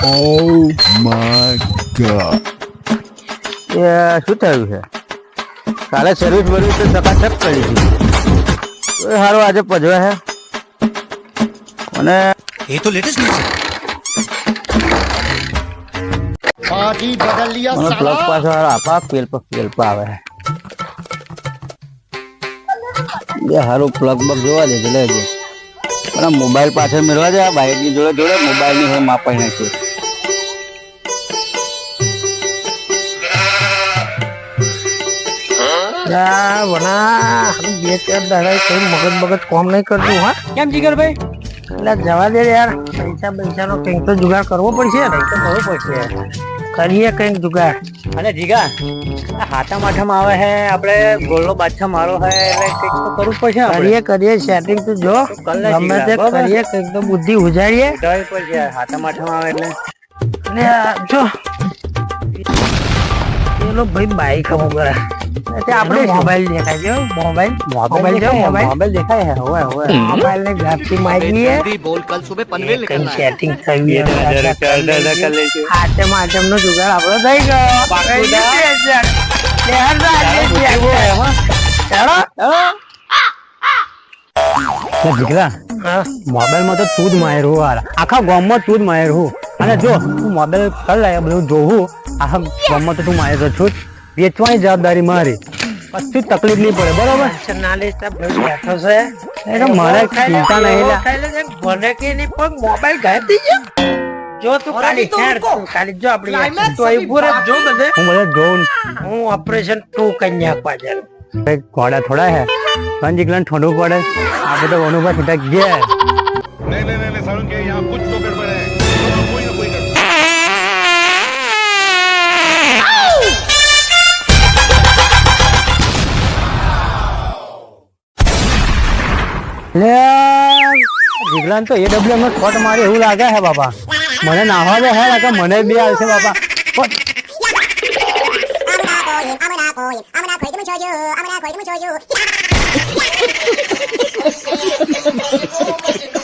Oh my god. એ શું થયું છે? કાલે સર્વિસ બર્વિસ તો ચકાચક કરી હતી. તો સારું આજે પજવે છે અને ये तो लेटेस्ट न्यूज़ है। पार्टी बदल लिया મને પ્લગ साला। પાછો આપા પેલ પર આવે છે. બે સારું પ્લગ બગ જોવા દેજે લેજે. પણ આ મોબાઈલ પાછળ મેળવા દે. આ બાઈકની જોડે મોબાઈલ ની હોય માપાઈ નાખી. બે ચાર દાડા કઈ મગજ કોમ નહીં કરતું. હા કેમ જીગરભાઈ? એટલે જવા દે યાર. પૈસા નો કંઈક તો જુગાડ કરવો પડશે. નહીં તો કરવો પડશે. કરીએ કંઈક જુગાડ. અને જીગા આ હાથા માથામાં આવે છે, આપણે ગોળનો બાદશાહ મારો છે એટલે કંઈક તો કરવું પડશે આપણે. કરીએ સેટિંગ તો જો ગમે તે કરીએ કંઈક તો બુદ્ધિ ઉજાડીએ. કરવી પડશે હાથા માથામાં આવે એટલે. અને જો પેલો ભાઈ બાઈક હમું કરે આપણે મોબાઈલ દેખાય છે. મોબાઈલ દેખાય છે. હવે મોબાઈલ ને ઘાટથી મારીએ. जल्दी बोल, कल सुबह पनवेल કઈ निकलना है। સેટિંગ થઈ હાથે નો જુગાડ આપણો થઈ ગયો. જીગરા મોબાઈલ માં તો તું જ માયર હું યાર. આખા ગામમાં તું જ માયર હું. અને જો તું મોબાઈલ કર લે બધું જોવું આખા ગામમાં તો તું માયર જ છું. વેચવાની જવાબદારી મારી. પછી તકલીફ નહીં પડે. બરોબર બેઠો છે એટલે મારે ચિંતા નહીં લા. ભલે કે નહીં પણ મોબાઈલ ગાયબ થઈ ગયો. જો તું ખાલી ખાલી જો આપડી તો ઉભો રહે. જો બધે હું બધા જોઉં હું ઓપરેશન 2 કરી નાખવા જાય. ઘોડા થોડા હે પણ જીગલાને ઠંડુ પડે. આ બધો અનુભવ છૂટા ગયા. नहीं सारुण के यहाँ कुछ तो गड़बड़ है. कोई ना कोई गड़बड़. જીગલાને તો AWM નો શોટ મારે એવું લાગે છે બાપા. મને નાહવા દે હે લાગે મને બી આવશે બાપા. I'm gonna